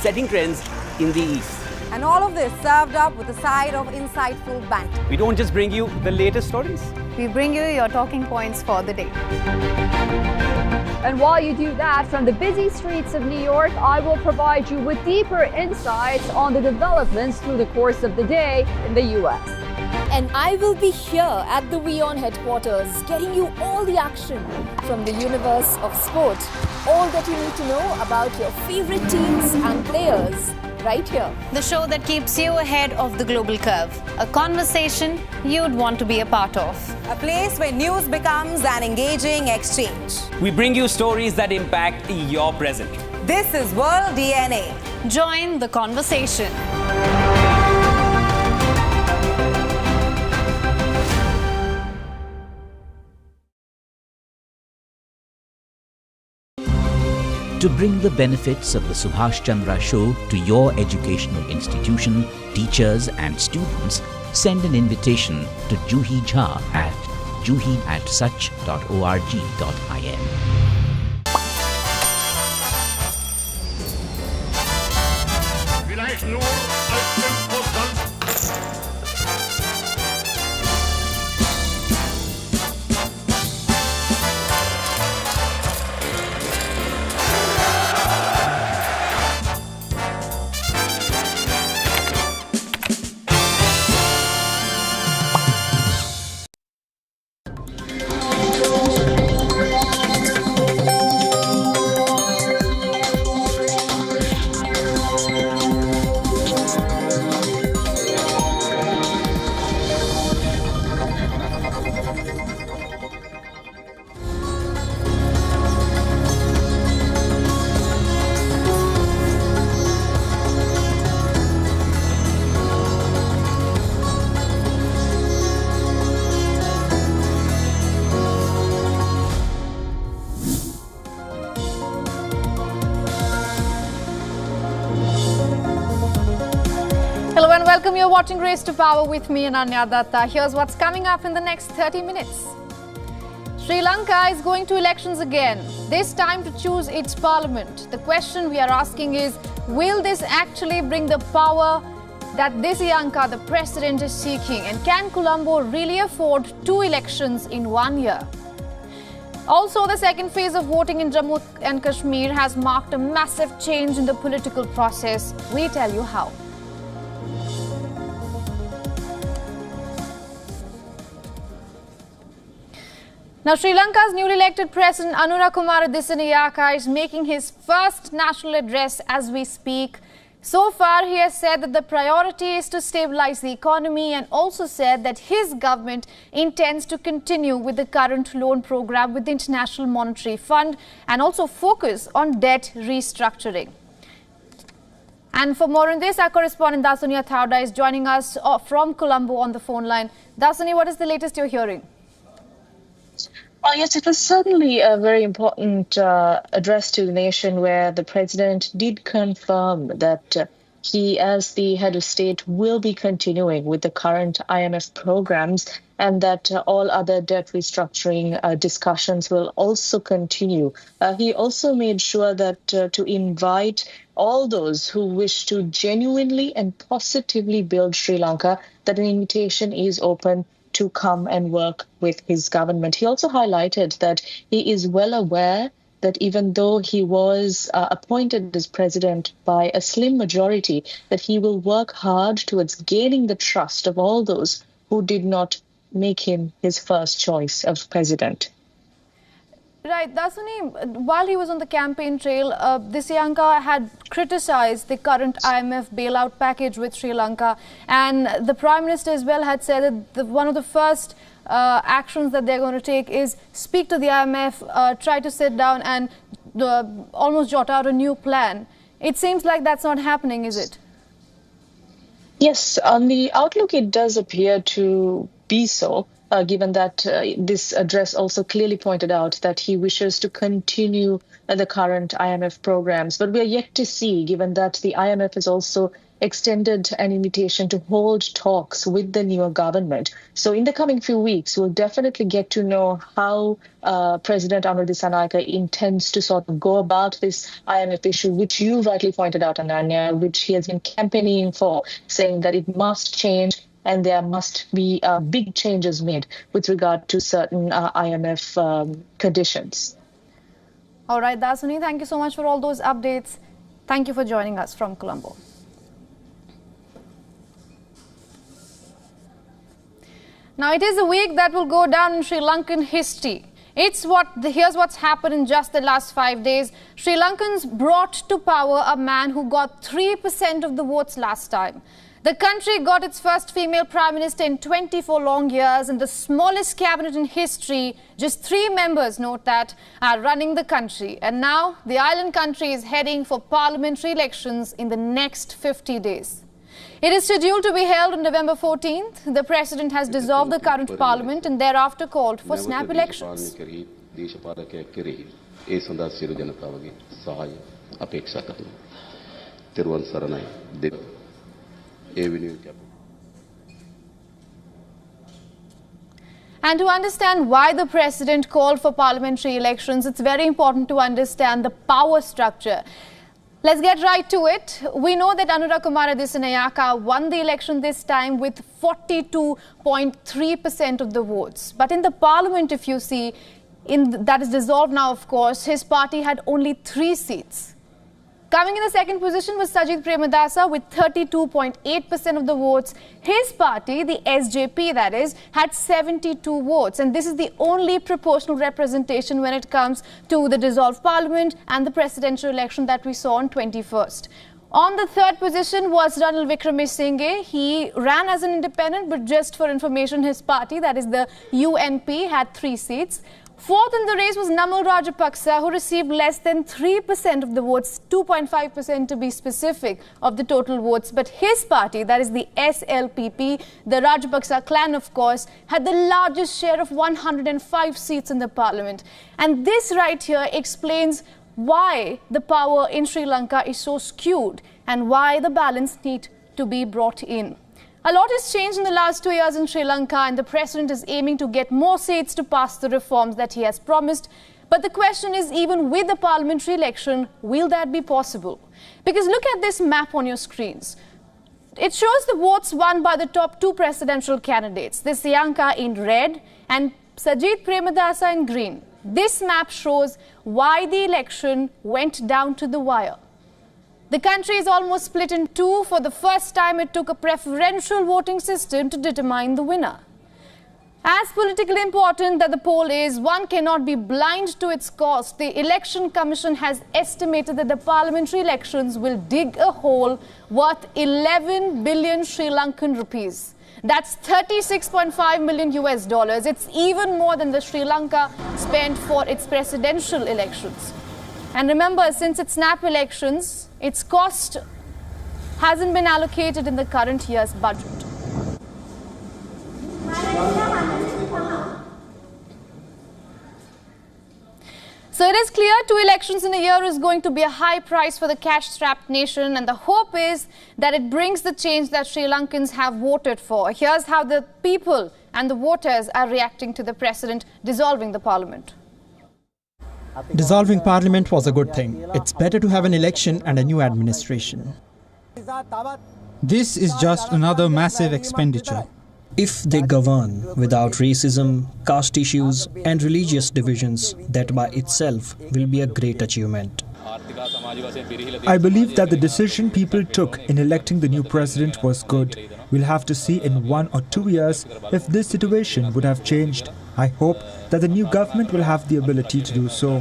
setting trends in the East. And all of this served up with a side of insightful banter. We don't just bring you the latest stories. We bring you your talking points for the day. And while you do that, from the busy streets of New York, I will provide you with deeper insights on the developments through the course of the day in the US. And I will be here at the WION headquarters, getting you all the action from the universe of sport. All that you need to know about your favorite teams and players right here. The show that keeps you ahead of the global curve. A conversation you'd want to be a part of. A place where news becomes an engaging exchange. We bring you stories that impact your present. This is World DNA. Join the conversation. To bring the benefits of the Subhash Chandra Show to your educational institution, teachers and students, send an invitation to Juhi Jha at juhi@such.org.in. Hello and welcome. You're watching Race to Power with me, Ananya Datta. Here's what's coming up in the next 30 minutes. Sri Lanka is going to elections again, this time to choose its parliament. The question we are asking is, will this actually bring the power that Desiyanka, the president, is seeking? And can Colombo really afford 2 elections in 1 year? Also, the second phase of voting in Jammu and Kashmir has marked a massive change in the political process. We tell you how. Now, Sri Lanka's newly elected President Anura Kumara Dissanayaka is making his first national address as we speak. So far, he has said that the priority is to stabilize the economy and also said that his government intends to continue with the current loan program with the International Monetary Fund and also focus on debt restructuring. And for more on this, our correspondent Dasuni Athauda is joining us from Colombo on the phone line. Dasuni, what is the latest you're hearing? Well, yes, it was certainly a very important address to the nation where the president did confirm that he, as the head of state, will be continuing with the current IMF programs and that all other debt restructuring discussions will also continue. He also made sure that to invite all those who wish to genuinely and positively build Sri Lanka, that an invitation is open to come and work with his government. He also highlighted that he is well aware that even though he was appointed as president by a slim majority, that he will work hard towards gaining the trust of all those who did not make him his first choice of president. Right, Dasuni, while he was on the campaign trail, Dissanayaka had criticized the current IMF bailout package with Sri Lanka, and the Prime Minister as well had said that one of the first actions that they're going to take is speak to the IMF, try to sit down and almost jot out a new plan. It seems like that's not happening, is it? Yes, on the outlook, it does appear to be so. Given that this address also clearly pointed out that he wishes to continue the current IMF programs. But we are yet to see, given that the IMF has also extended an invitation to hold talks with the newer government. So in the coming few weeks, we'll definitely get to know how President Anur Dissanayake intends to sort of go about this IMF issue, which you rightly pointed out, Ananya, which he has been campaigning for, saying that it must change and there must be big changes made with regard to certain IMF conditions. All right, Dasuni, thank you so much for all those updates. Thank you for joining us from Colombo. Now, it is a week that will go down in Sri Lankan history. Here's what's happened in just the last 5 days. Sri Lankans brought to power a man who got 3% of the votes last time. The country got its first female prime minister in 24 long years, and the smallest cabinet in history. Just 3 members, note that, are running the country. And now the island country is heading for parliamentary elections in the next 50 days. It is scheduled to be held on November 14th. The president has dissolved the current parliament and thereafter called for snap elections. And to understand why the president called for parliamentary elections, it's very important to understand the power structure. Let's get right to it. We know that Anurakumara Dissanayake won the election this time with 42.3% of the votes. But in the parliament, if you see, that is dissolved now, of course, his party had only 3 seats. Coming in the second position was Sajid Premadasa with 32.8% of the votes. His party, the SJP that is, had 72 votes. And this is the only proportional representation when it comes to the dissolved parliament and the presidential election that we saw on 21st. On the third position was Ranil Wickremesinghe. He ran as an independent, but just for information, his party, that is the UNP, had 3 seats. Fourth in the race was Namal Rajapaksa, who received less than 3% of the votes, 2.5% to be specific, of the total votes. But his party, that is the SLPP, the Rajapaksa clan, of course, had the largest share of 105 seats in the parliament. And this right here explains why the power in Sri Lanka is so skewed and why the balance needs to be brought in. A lot has changed in the last 2 years in Sri Lanka, and the president is aiming to get more seats to pass the reforms that he has promised. But the question is, even with the parliamentary election, will that be possible? Because look at this map on your screens. It shows the votes won by the top 2 presidential candidates, Dissanayake in red and Sajid Premadasa in green. This map shows why the election went down to the wire. The country is almost split in 2. For the first time, it took a preferential voting system to determine the winner. As politically important that the poll is, one cannot be blind to its cost. The Election Commission has estimated that the parliamentary elections will dig a hole worth 11 billion Sri Lankan rupees. That's $36.5 million US. It's even more than the Sri Lanka spent for its presidential elections. And remember, since it's snap elections, its cost hasn't been allocated in the current year's budget. So it is clear 2 elections in a year is going to be a high price for the cash-strapped nation, and the hope is that it brings the change that Sri Lankans have voted for. Here's how the people and the voters are reacting to the president dissolving the parliament. Dissolving parliament was a good thing. It's better to have an election and a new administration. This is just another massive expenditure. If they govern without racism, caste issues and religious divisions, that by itself will be a great achievement. I believe that the decision people took in electing the new president was good. We'll have to see in 1 or 2 years if this situation would have changed. I hope that the new government will have the ability to do so.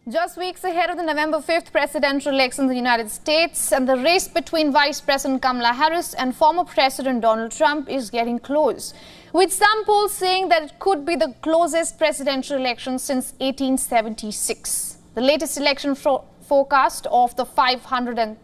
Just weeks ahead of the November 5th presidential election in the United States, and the race between Vice President Kamala Harris and former President Donald Trump is getting close, with some polls saying that it could be the closest presidential election since 1876. The latest election forecast of the 500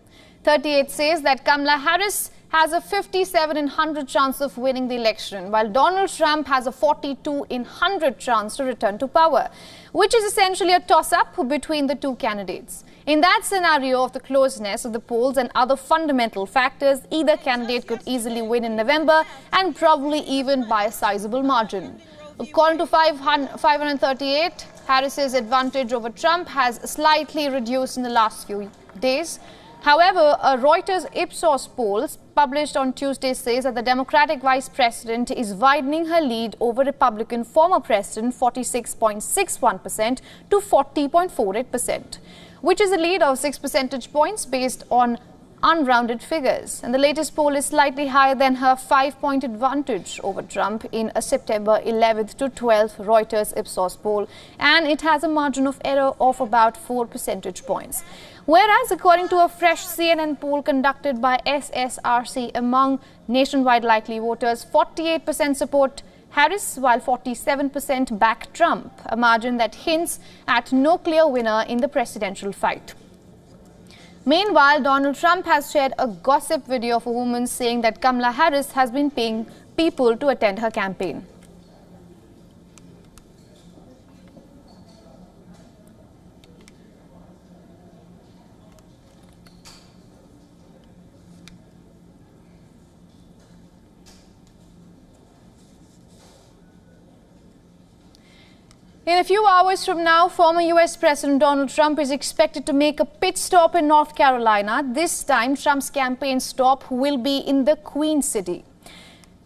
38 says that Kamala Harris has a 57 in 100 chance of winning the election, while Donald Trump has a 42 in 100 chance to return to power, which is essentially a toss-up between the two candidates. In that scenario of the closeness of the polls and other fundamental factors, either candidate could easily win in November and probably even by a sizable margin. According to 538, Harris's advantage over Trump has slightly reduced in the last few days. However, a Reuters Ipsos poll published on Tuesday says that the Democratic vice president is widening her lead over Republican former president 46.61% to 40.48%, which is a lead of 6 percentage points based on unrounded figures. And the latest poll is slightly higher than her 5-point advantage over Trump in a September 11th to 12th Reuters Ipsos poll, and it has a margin of error of about 4 percentage points. Whereas, according to a fresh CNN poll conducted by SSRC among nationwide likely voters, 48% support Harris while 47% back Trump, a margin that hints at no clear winner in the presidential fight. Meanwhile, Donald Trump has shared a gossip video of a woman saying that Kamala Harris has been paying people to attend her campaign. In a few hours from now, former US President Donald Trump is expected to make a pit stop in North Carolina. This time, Trump's campaign stop will be in the Queen City.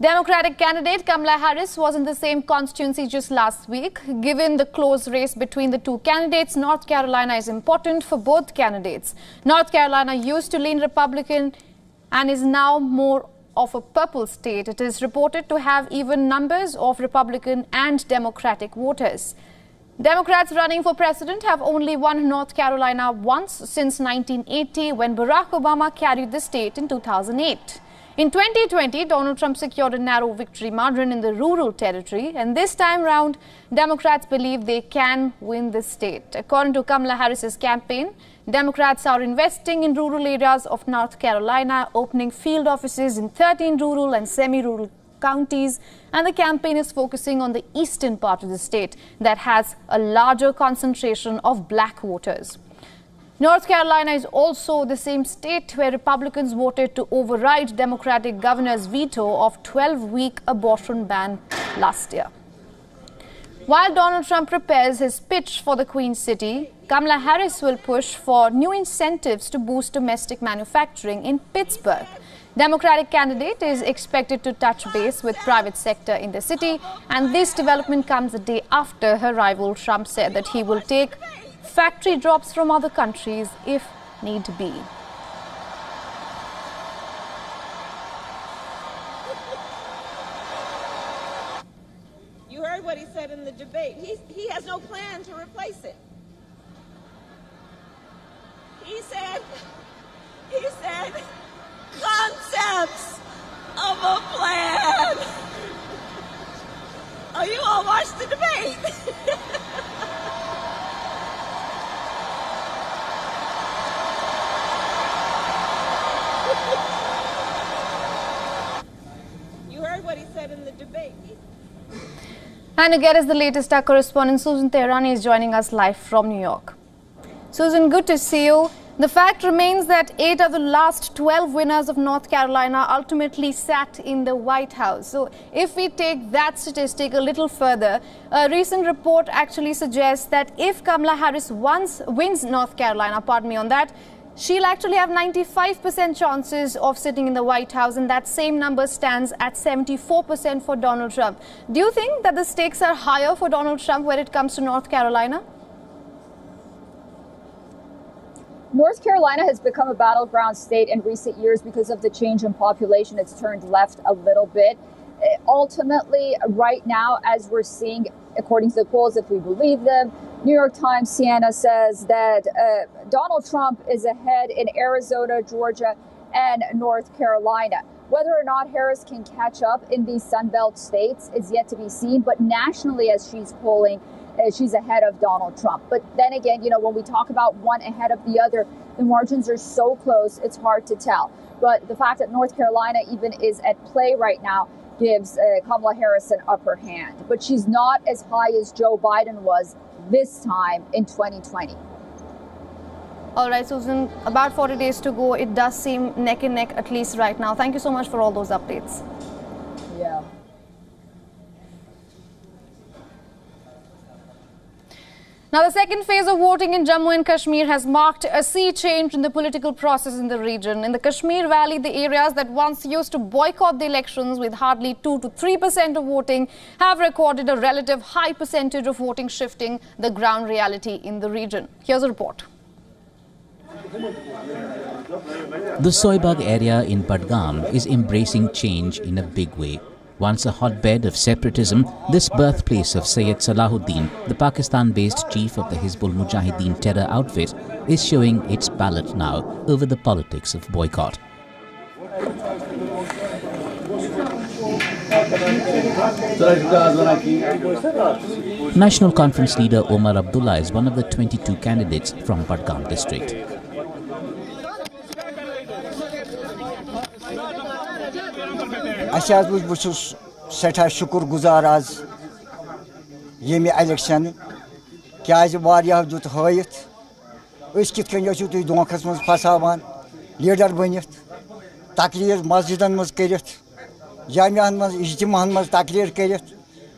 Democratic candidate Kamala Harris was in the same constituency just last week. Given the close race between the two candidates, North Carolina is important for both candidates. North Carolina used to lean Republican and is now more of a purple state. It is reported to have even numbers of Republican and Democratic voters. Democrats running for president have only won North Carolina once since 1980, when Barack Obama carried the state in 2008. In 2020, Donald Trump secured a narrow victory margin in the rural territory, and this time round, Democrats believe they can win the state. According to Kamala Harris's campaign, Democrats are investing in rural areas of North Carolina, opening field offices in 13 rural and semi-rural counties, and the campaign is focusing on the eastern part of the state that has a larger concentration of black voters. North Carolina is also the same state where Republicans voted to override Democratic governor's veto of 12-week abortion ban last year. While Donald Trump prepares his pitch for the Queen City, Kamala Harris will push for new incentives to boost domestic manufacturing in Pittsburgh. Democratic candidate is expected to touch base with private sector in the city, and this development comes a day after her rival Trump said that he will take factory jobs from other countries if need be. You heard what he said in the debate. He has no plan to replace it. He said concepts of a plan. Oh, you all watched the debate. You heard what he said in the debate. And to get us the latest, our correspondent Susan Teherani is joining us live from New York. Susan, good to see you. The fact remains that 8 of the last 12 winners of North Carolina ultimately sat in the White House. So if we take that statistic a little further, a recent report actually suggests that if Kamala Harris wins North Carolina, she'll actually have 95% chances of sitting in the White House, and that same number stands at 74% for Donald Trump. Do you think that the stakes are higher for Donald Trump when it comes to North Carolina? North Carolina has become a battleground state in recent years because of the change in population. It's turned left a little bit. Ultimately, right now, as we're seeing, according to the polls, if we believe them, New York Times, Siena says that Donald Trump is ahead in Arizona, Georgia, and North Carolina. Whether or not Harris can catch up in these Sunbelt states is yet to be seen. But nationally, as she's polling, she's ahead of Donald Trump. But then again, when we talk about one ahead of the other, the margins are so close, it's hard to tell. But the fact that North Carolina even is at play right now gives Kamala Harris an upper hand. But she's not as high as Joe Biden was this time in 2020. All right, Susan, about 40 days to go. It does seem neck and neck, at least right now. Thank you so much for all those updates. Yeah. Now, the second phase of voting in Jammu and Kashmir has marked a sea change in the political process in the region. In the Kashmir Valley, the areas that once used to boycott the elections with hardly 2 to 3% of voting have recorded a relative high percentage of voting, shifting the ground reality in the region. Here's a report. The Soibag area in Budgam is embracing change in a big way. Once a hotbed of separatism, this birthplace of Sayyid Salahuddin, the Pakistan-based chief of the Hizbul Mujahideen terror outfit, is showing its ballot now over the politics of boycott. National Conference leader Omar Abdullah is one of the 22 candidates from Budgam district. Seta shukur guzar az yemi election kyaz variyah dut hayit ös kit kön yaşu tu donkas mız pasavan lider banit taklir masjidan mız kerit jamian mız ijtiman mız taklir kerit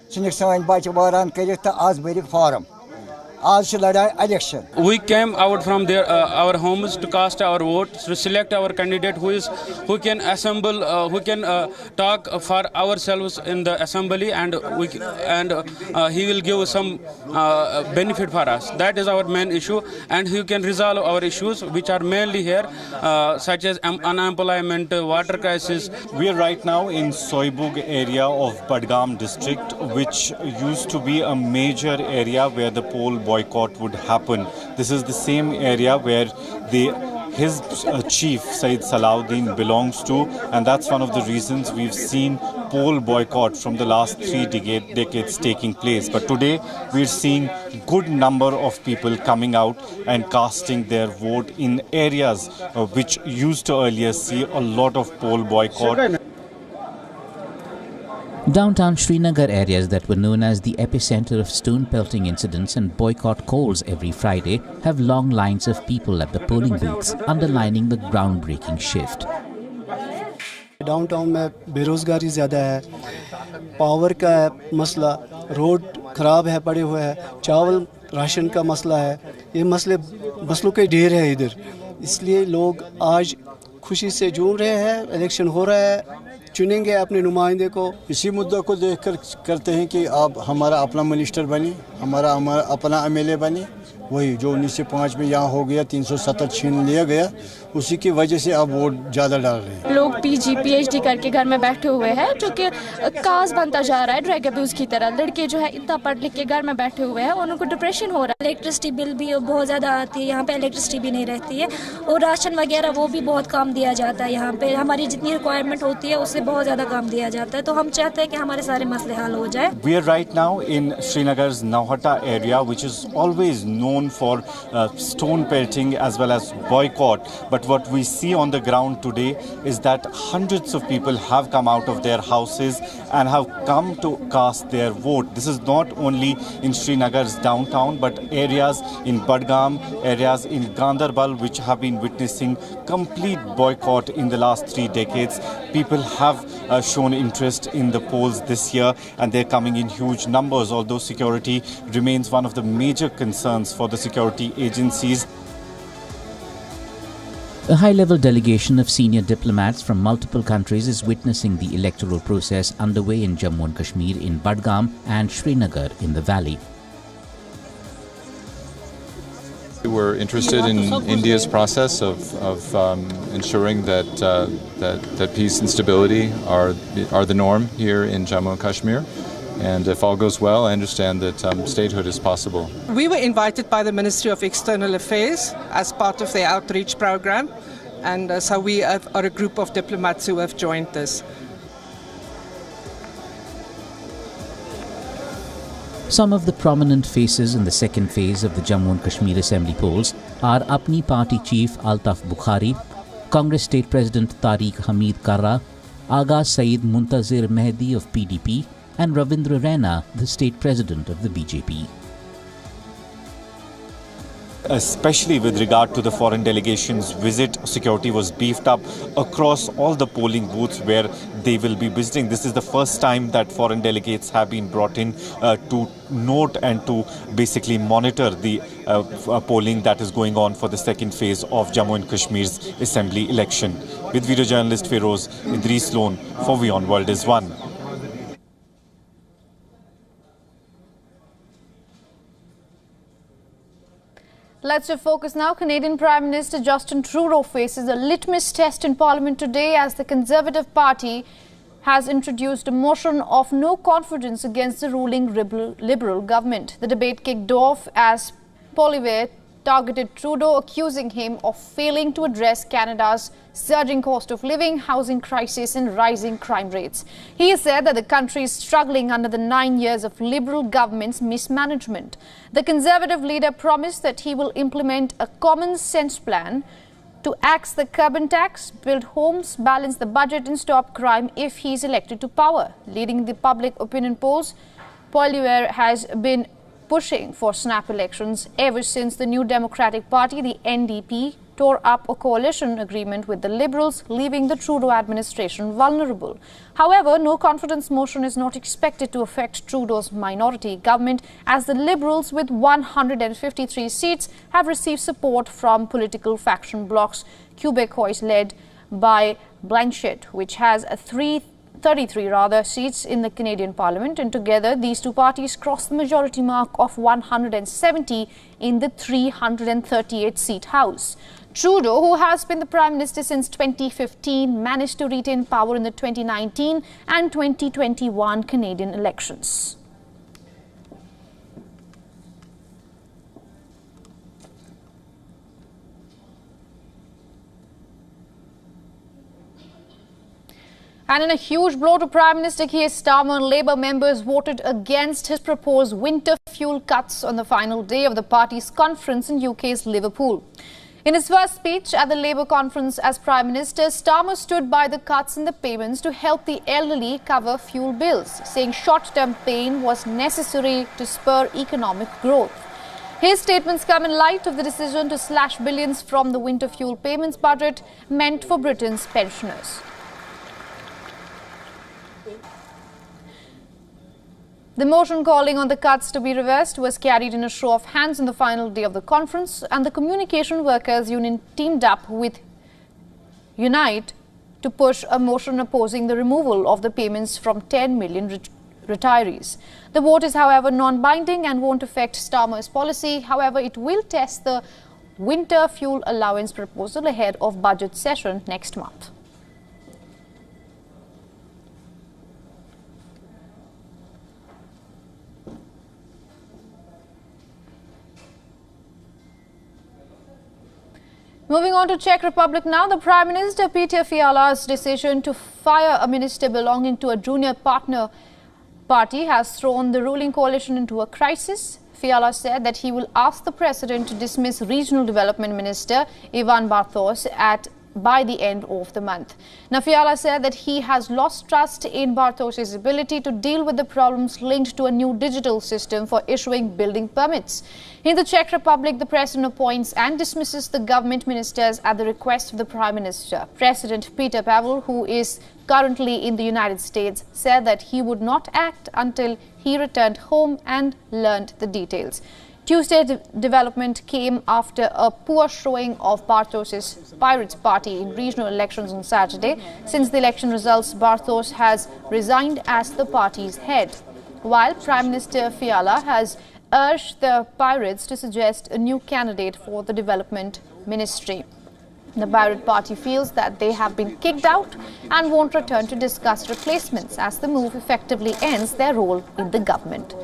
sinik savan baç varan kerit az berik forum. Election. We came out from our homes to cast our vote, to select our candidate who can assemble, who can talk for ourselves in the assembly, and he will give some benefit for us. That is our main issue, and he can resolve our issues, which are mainly here, such as unemployment, water crisis. We are right now in Soibug area of Budgam district, which used to be a major area where the poll boycott would happen. This is the same area where his chief Sayyid Salahuddin belongs to, and that's one of the reasons we've seen poll boycott from the last 3 decades taking place. But today we're seeing good number of people coming out and casting their vote in areas which used to earlier see a lot of poll boycott. Downtown Srinagar areas that were known as the epicenter of stone pelting incidents and boycott calls every Friday have long lines of people at the polling booths, underlining the groundbreaking shift. Downtown में बेरोजगारी ज़्यादा है, power का मसला, road खराब है, पड़े हुए हैं, चावल राशन का मसला है, ये मसलों के ढेर है इधर, इसलिए लोग आज खुशी से झूम रहे हैं, इलेक्शन हो रहा है, चुनेंगे अपने नुमाइंदे को। इसी मुद्दे को देखकर करते हैं कि आप हमारा अपना मिनिस्टर बनी, हमारा अपना एमएलए बनी, वही जो 1905 में यहाँ हो गया, 370 छीन लिया गया, उसी की वजह से अब वोट ज़्यादा डाल रहे हैं। लोग पीजी पीएचडी करके घर में बैठे हुए हैं, जो कि काज बनता जा रहा है ड्रग अब्यूज़ की तरह। लड़के जो है इतना पढ़ लिख के घर में बैठे हुए हैं, उनको डिप्रेशन हो रहा है। इलेक्ट्रिसिटी बिल भी बहुत ज़्यादा आती है, यहाँ पे इलेक्ट्रिसिटी भी नहीं रहती है, और राशन वगैरह वो भी बहुत कम दिया जाता है। यहाँ पे हमारी जितनी रिक्वायरमेंट होती है उससे बहुत ज़्यादा कम दिया जाता है, तो हम चाहते हैं कि हमारे सारे मसले हल हो जाए। We are right now in Srinagar's Nauhata area, which is always known for stone pelting as well as boycott. But what we see on the ground today is that hundreds of people have come out of their houses and have come to cast their vote. This is not only in Srinagar's downtown, but areas in Budgam, areas in Gandarbal, which have been witnessing complete boycott in the last 3 decades. People have shown interest in the polls this year, and they're coming in huge numbers, although security remains one of the major concerns for the security agencies. A high-level delegation of senior diplomats from multiple countries is witnessing the electoral process underway in Jammu and Kashmir, in Budgam and Srinagar in the valley. We're interested in India's process of ensuring that peace and stability are the norm here in Jammu and Kashmir. And if all goes well, I understand that statehood is possible. We were invited by the Ministry of External Affairs as part of their outreach program, and so we are a group of diplomats who have joined this. Some of the prominent faces in the second phase of the Jammu and Kashmir Assembly polls are Apni Party Chief Altaf Bukhari, Congress State President Tariq Hamid Karra, Agha Saeed Muntazir Mehdi of PDP and Ravindra Raina, the State President of the BJP. Especially with regard to the foreign delegation's visit, security was beefed up across all the polling booths where they will be visiting. This is the first time that foreign delegates have been brought in to note and to basically monitor the polling that is going on for the second phase of Jammu and Kashmir's assembly election. With video journalist Feroz Idris Lone for WION World is One. Let's shift focus now. Canadian Prime Minister Justin Trudeau faces a litmus test in Parliament today as the Conservative Party has introduced a motion of no confidence against the ruling Liberal government. The debate kicked off as Poilievre targeted Trudeau, accusing him of failing to address Canada's surging cost of living, housing crisis and rising crime rates. He said that the country is struggling under the 9 years of Liberal government's mismanagement. The Conservative leader promised that he will implement a common sense plan to axe the carbon tax, build homes, balance the budget and stop crime if he is elected to power. Leading the public opinion polls, Poilievre has been pushing for snap elections ever since the New Democratic Party, the NDP, tore up a coalition agreement with the Liberals, leaving the Trudeau administration vulnerable. However, no confidence motion is not expected to affect Trudeau's minority government, as the Liberals, with 153 seats, have received support from political faction blocs Quebecois led by Blanchet, which has 33 seats in the Canadian Parliament, and together these two parties crossed the majority mark of 170 in the 338-seat House. Trudeau, who has been the Prime Minister since 2015, managed to retain power in the 2019 and 2021 Canadian elections. And in a huge blow to Prime Minister Keir Starmer, Labour members voted against his proposed winter fuel cuts on the final day of the party's conference in UK's Liverpool. In his first speech at the Labour conference as Prime Minister, Starmer stood by the cuts in the payments to help the elderly cover fuel bills, saying short-term pain was necessary to spur economic growth. His statements come in light of the decision to slash billions from the winter fuel payments budget meant for Britain's pensioners. The motion calling on the cuts to be reversed was carried in a show of hands on the final day of the conference, and the Communication Workers Union teamed up with Unite to push a motion opposing the removal of the payments from 10 million retirees. The vote is, however, non-binding and won't affect Starmer's policy. However, it will test the winter fuel allowance proposal ahead of budget session next month. Moving on to Czech Republic now, the Prime Minister Peter Fiala's decision to fire a minister belonging to a junior partner party has thrown the ruling coalition into a crisis. Fiala said that he will ask the President to dismiss Regional Development Minister Ivan Bartos by the end of the month. Now, Fiala said that he has lost trust in Bartos' ability to deal with the problems linked to a new digital system for issuing building permits. In the Czech Republic, the President appoints and dismisses the government ministers at the request of the Prime Minister. President Peter Pavel, who is currently in the United States, said that he would not act until he returned home and learned the details. Tuesday's development came after a poor showing of Bartos' Pirates Party in regional elections on Saturday. Since the election results, Bartos has resigned as the party's head, while Prime Minister Fiala has urged the Pirates to suggest a new candidate for the development ministry. The Pirate Party feels that they have been kicked out and won't return to discuss replacements, as the move effectively ends their role in the government.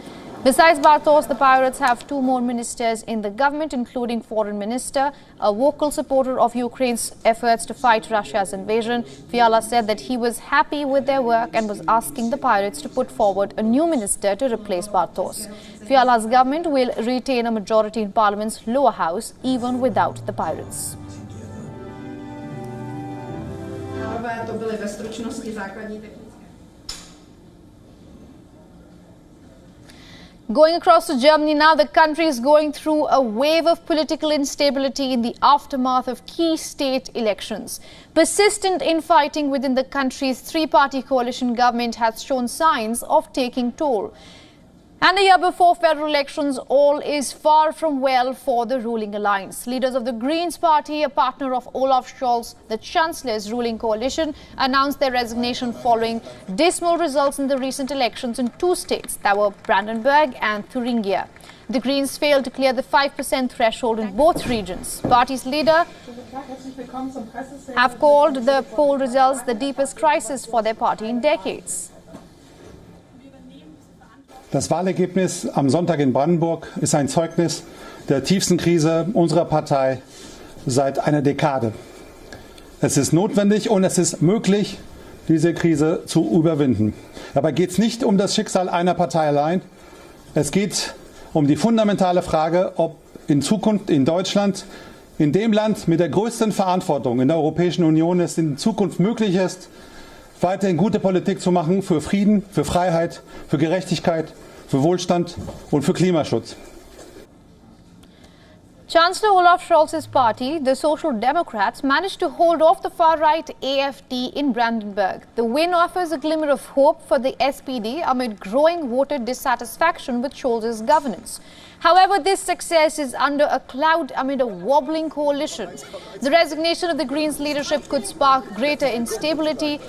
Besides Bartos, the pirates have 2 more ministers in the government, including Foreign Minister, a vocal supporter of Ukraine's efforts to fight Russia's invasion. Fiala said that he was happy with their work and was asking the pirates to put forward a new minister to replace Bartos. Fiala's government will retain a majority in Parliament's lower house, even without the pirates. Going across to Germany now, the country is going through a wave of political instability in the aftermath of key state elections. Persistent infighting within the country's 3-party coalition government has shown signs of taking toll. And a year before federal elections, all is far from well for the ruling alliance. Leaders of the Greens party, a partner of Olaf Scholz, the Chancellor's ruling coalition, announced their resignation following dismal results in the recent elections in 2 states, that were Brandenburg and Thuringia. The Greens failed to clear the 5% threshold in both regions. Party's leader have called the poll results the deepest crisis for their party in decades. Das Wahlergebnis am Sonntag in Brandenburg ist ein Zeugnis der tiefsten Krise unserer Partei seit einer Dekade. Es ist notwendig und es ist möglich, diese Krise zu überwinden. Dabei geht es nicht um das Schicksal einer Partei allein. Es geht um die fundamentale Frage, ob in Zukunft in Deutschland, in dem Land mit der größten Verantwortung in der Europäischen Union, es in Zukunft möglich ist, weiterhin gute Politik zu machen für Frieden, für Freiheit, für Gerechtigkeit, für Wohlstand und für Klimaschutz. Chancellor Olaf Scholz's party, the Social Democrats, managed to hold off the far-right AfD in Brandenburg. The win offers a glimmer of hope for the SPD amid growing voter dissatisfaction with Scholz's governance. However, this success is under a cloud amid a wobbling coalition. The resignation of the Greens leadership could spark greater instability.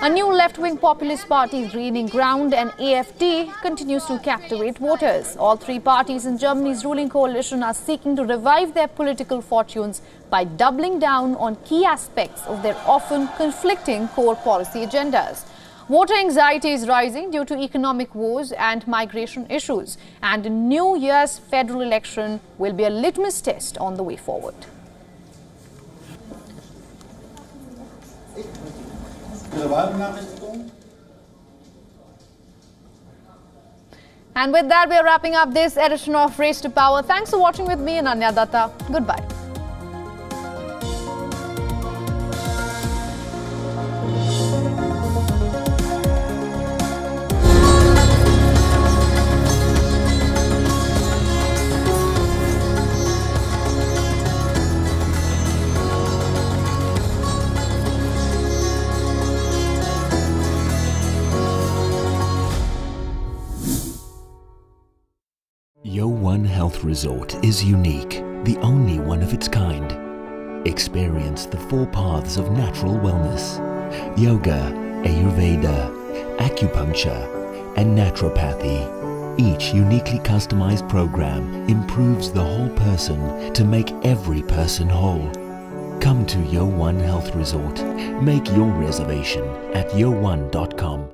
A new left-wing populist party is gaining ground, and AfD continues to captivate voters. All 3 parties in Germany's ruling coalition are seeking to revive their political fortunes by doubling down on key aspects of their often conflicting core policy agendas. Voter anxiety is rising due to economic woes and migration issues, and the new year's federal election will be a litmus test on the way forward. And with that, we are wrapping up this edition of Race to Power. Thanks for watching with me, Ananya Datta. Goodbye. WION Health Resort is unique, the only one of its kind. Experience the 4 paths of natural wellness: yoga, Ayurveda, acupuncture, and naturopathy. Each uniquely customized program improves the whole person to make every person whole. Come to WION Health Resort. Make your reservation at wion.com.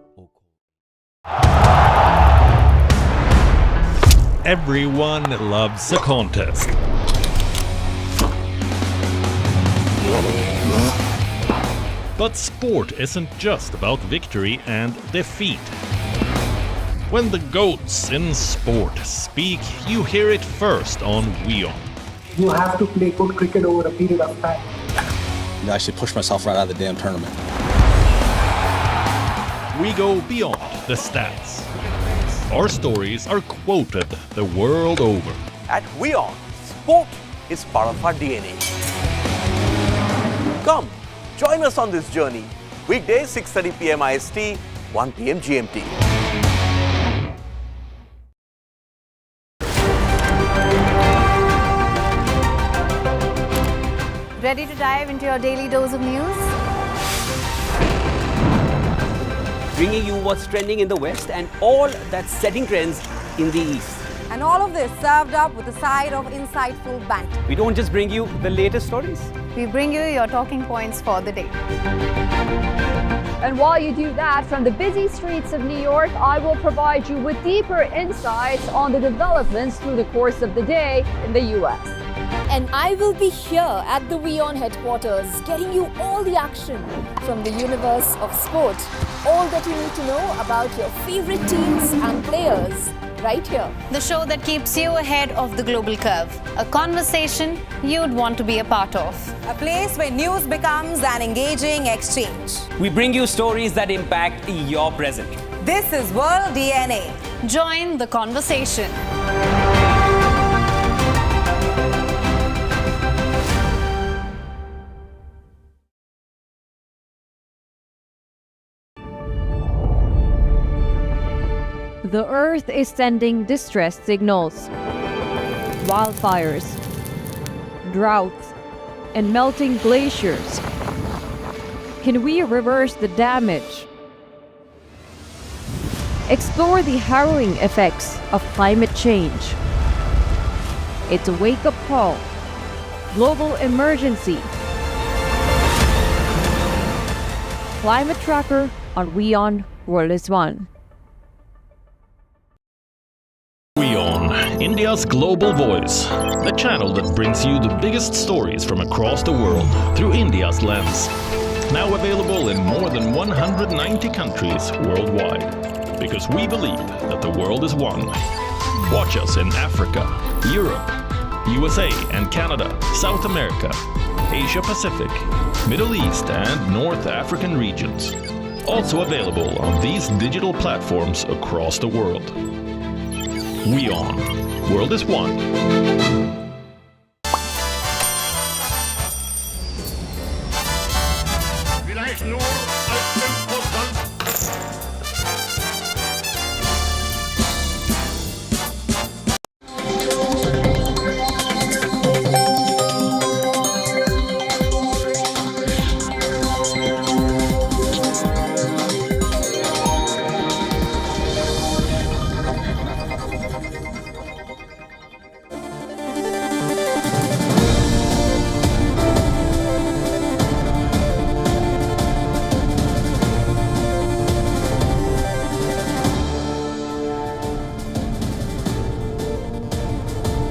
Everyone loves a contest. But sport isn't just about victory and defeat. When the GOATs in sport speak, you hear it first on WION. You have to play good cricket over a period of time. I should push myself right out of the damn tournament. We go beyond the stats. Our stories are quoted the world over. At WION, sport is part of our DNA. Come, join us on this journey. Weekdays 6:30 p.m. IST, 1 p.m. GMT. Ready to dive into your daily dose of news? Bringing you what's trending in the West and all that's setting trends in the East. And all of this served up with a side of insightful banter. We don't just bring you the latest stories. We bring you your talking points for the day. And while you do that, from the busy streets of New York, I will provide you with deeper insights on the developments through the course of the day in the US. And I will be here at the WION headquarters, getting you all the action from the universe of sport. All that you need to know about your favorite teams and players, right here. The show that keeps you ahead of the global curve. A conversation you'd want to be a part of. A place where news becomes an engaging exchange. We bring you stories that impact your present. This is World DNA. Join the conversation. The Earth is sending distress signals. Wildfires, droughts, and melting glaciers. Can we reverse the damage? Explore the harrowing effects of climate change. It's a wake-up call. Global emergency. Climate Tracker on WION World is One. WION, India's global voice, the channel that brings you the biggest stories from across the world through India's lens. Now available in more than 190 countries worldwide. Because we believe that the world is one. Watch us in Africa, Europe, USA and Canada, South America, Asia Pacific, Middle East and North African regions. Also available on these digital platforms across the world. WION, World is One.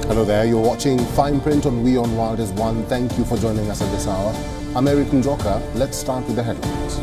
Hello there, you're watching Fine Print on WION World is One. Thank you for joining us at this hour. I'm Eric Njoka. Let's start with the headlines.